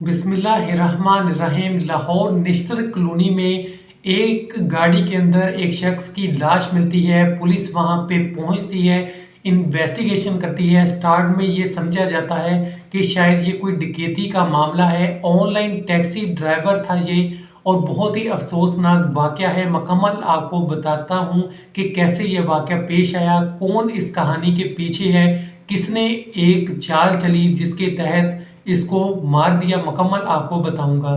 बिस्मिल्लाहिर्रहमानिर्रहीम। लाहौर निश्तर कॉलोनी में एक गाड़ी के अंदर एक शख्स की लाश मिलती है। पुलिस वहां पे पहुंचती है, इन्वेस्टिगेशन करती है। स्टार्ट में ये समझा जाता है कि शायद ये कोई डकैती का मामला है। ऑनलाइन टैक्सी ड्राइवर था ये, और बहुत ही अफसोसनाक वाक़या है। मुकम्मल आपको बताता हूँ कि कैसे ये वाक़या पेश आया, कौन इस कहानी के पीछे है, किसने एक चाल चली जिसके तहत इसको मार दिया, मुकम्मल आपको बताऊंगा।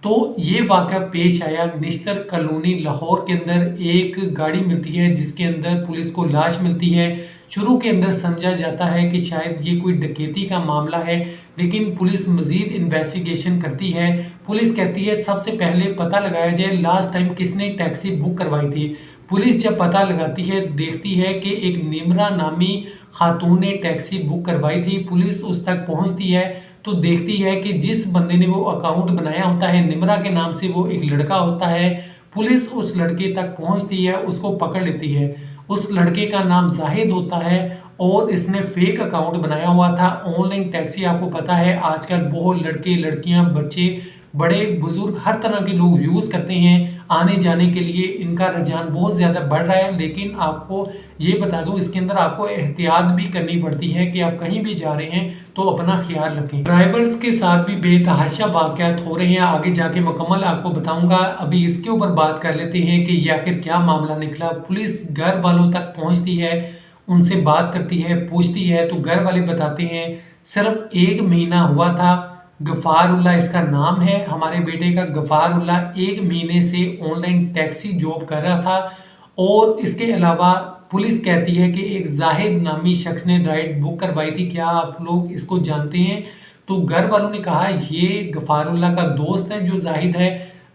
तो ये वाक़या पेश आया निश्तर कॉलोनी लाहौर के अंदर। एक गाड़ी मिलती है जिसके अंदर पुलिस को लाश मिलती है। शुरू के अंदर समझा जाता है कि शायद ये कोई डकैती का मामला है, लेकिन पुलिस मज़ीद इन्वेस्टिगेशन करती है। पुलिस कहती है सबसे पहले पता लगाया जाए लास्ट टाइम किसने टैक्सी बुक करवाई थी। पुलिस जब पता लगाती है, देखती है कि एक निमरा नामी खातून ने टैक्सी बुक करवाई थी। पुलिस उस तक पहुंचती है तो देखती है कि जिस बंदे ने वो अकाउंट बनाया होता है निमरा के नाम से, वो एक लड़का होता है। पुलिस उस लड़के तक पहुंचती है, उसको पकड़ लेती है। उस लड़के का नाम जाहिद होता है और इसने फेक अकाउंट बनाया हुआ था। ऑनलाइन टैक्सी आपको पता है आजकल बहुत लड़के लड़कियां बच्चे बड़े बुजुर्ग हर तरह के लोग यूज़ करते हैं। आने जाने के लिए इनका रुझान बहुत ज़्यादा बढ़ रहा है। लेकिन आपको ये बता दूं, इसके अंदर आपको एहतियात भी करनी पड़ती है कि आप कहीं भी जा रहे हैं तो अपना ख्याल रखें। ड्राइवर्स के साथ भी बेतहाशा वाक़यात हो रहे हैं, आगे जाके मुकम्मल आपको बताऊंगा। अभी इसके ऊपर बात कर लेते हैं कि ये आखिर क्या मामला निकला। पुलिस घर वालों तक पहुंचती है, उनसे बात करती है, पूछती है, तो घर वाले बताते हैं सिर्फ 1 महीना हुआ था। गफ़ारुल्लाह इसका नाम है हमारे बेटे का। गफ़ारुल्लाह 1 महीने से ऑनलाइन टैक्सी जॉब कर रहा था। और इसके अलावा पुलिस कहती है कि एक जाहिद नामी शख्स ने राइड बुक करवाई थी, क्या आप लोग इसको जानते हैं? तो घर वालों ने कहा ये गफ़ारुल्लाह का दोस्त है जो जाहिद है।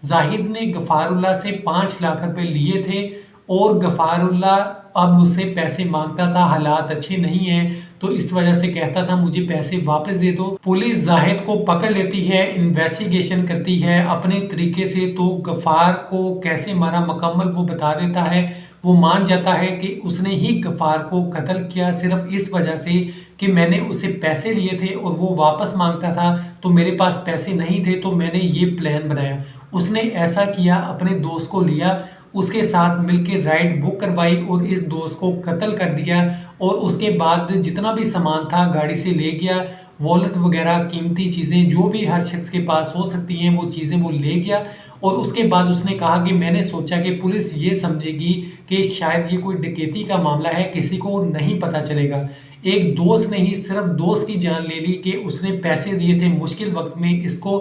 जाहिद ने गफ़ारुल्लाह से 5 लाख रुपए लिए थे और गफ़ारुल्लाह अब उससे पैसे मांगता था। हालात अच्छे नहीं हैं तो इस वजह से कहता था मुझे पैसे वापस दे दो। पुलिस जाहिद को पकड़ लेती है, इन्वेस्टिगेशन करती है अपने तरीके से। तो गफ़ार को कैसे मारा मुकम्मल वो बता देता है। वो मान जाता है कि उसने ही गफ़ार को कत्ल किया सिर्फ इस वजह से कि मैंने उससे पैसे लिए थे और वो वापस मांगता था, तो मेरे पास पैसे नहीं थे तो मैंने ये प्लान बनाया। उसने ऐसा किया, अपने दोस्त को लिया, उसके साथ मिलकर राइड बुक करवाई और इस दोस्त को कत्ल कर दिया। और उसके बाद जितना भी सामान था गाड़ी से ले गया, वॉलेट वगैरह कीमती चीज़ें जो भी हर शख्स के पास हो सकती हैं वो चीज़ें वो ले गया। और उसके बाद उसने कहा कि मैंने सोचा कि पुलिस ये समझेगी कि शायद ये कोई डकैती का मामला है, किसी को नहीं पता चलेगा। एक दोस्त ने ही सिर्फ दोस्त की जान ले ली कि उसने पैसे दिए थे मुश्किल वक्त में। इसको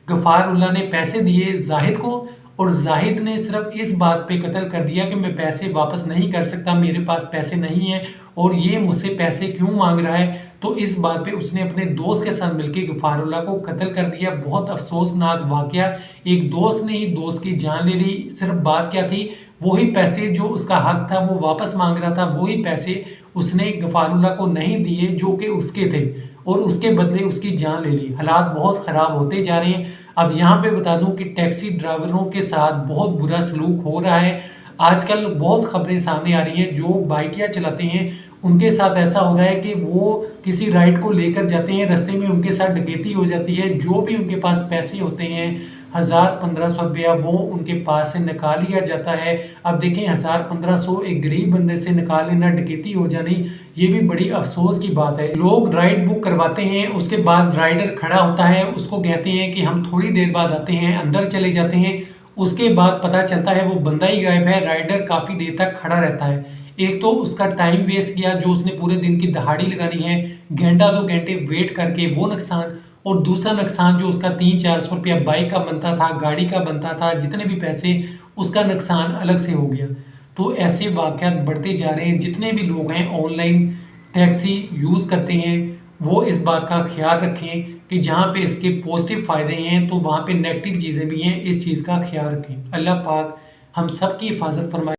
गफ़ारुल्लाह ने पैसे दिए जाहिद को, और जाहिद ने सिर्फ इस बात पे कत्ल कर दिया कि मैं पैसे वापस नहीं कर सकता, मेरे पास पैसे नहीं हैं और ये मुझसे पैसे क्यों मांग रहा है। तो इस बात पे उसने अपने दोस्त के साथ मिलकर गफ़ारुल्लाह को कत्ल कर दिया। बहुत अफसोसनाक वाक़या। एक दोस्त ने ही दोस्त की जान ले ली। सिर्फ बात क्या थी, वही पैसे जो उसका हक था वो वापस मांग रहा था, वही पैसे उसने गफ़ारुल्लाह को नहीं दिए जो कि उसके थे, और उसके बदले उसकी जान ले ली। हालात बहुत ख़राब होते जा रहे हैं। अब यहाँ पे बता दूं कि टैक्सी ड्राइवरों के साथ बहुत बुरा सलूक हो रहा है। आजकल बहुत खबरें सामने आ रही हैं, जो बाइकियाँ चलाते हैं उनके साथ ऐसा हो रहा है कि वो किसी राइड को लेकर जाते हैं, रास्ते में उनके साथ डकैती हो जाती है। जो भी उनके पास पैसे होते हैं 1000-1500 रुपया, वो उनके पास से निकाल लिया जाता है। अब देखें 1000-1500 एक गरीब बंदे से निकाल लेना, डकैती हो जानी, ये भी बड़ी अफसोस की बात है। लोग राइड बुक करवाते हैं, उसके बाद राइडर खड़ा होता है, उसको कहते हैं कि हम थोड़ी देर बाद आते हैं, अंदर चले जाते हैं। उसके बाद पता चलता है वो बंदा ही गायब है। राइडर काफ़ी देर तक खड़ा रहता है। एक तो उसका टाइम वेस्ट किया जो उसने पूरे दिन की दहाड़ी लगानी है, घंटा 2 घंटे वेट करके, वो नुकसान। और दूसरा नुकसान जो उसका 300-400 रुपया बाइक का बनता था, गाड़ी का बनता था, जितने भी पैसे, उसका नुकसान अलग से हो गया। तो ऐसे वाक़यात बढ़ते जा रहे हैं। जितने भी लोग हैं ऑनलाइन टैक्सी यूज़ करते हैं वो इस बात का ख्याल रखें कि जहाँ पे इसके पॉजिटिव फ़ायदे हैं तो वहाँ पे नेगेटिव चीज़ें भी हैं, इस चीज़ का ख्याल रखें। अल्लाह पाक हम सब की हिफाजत फरमाए।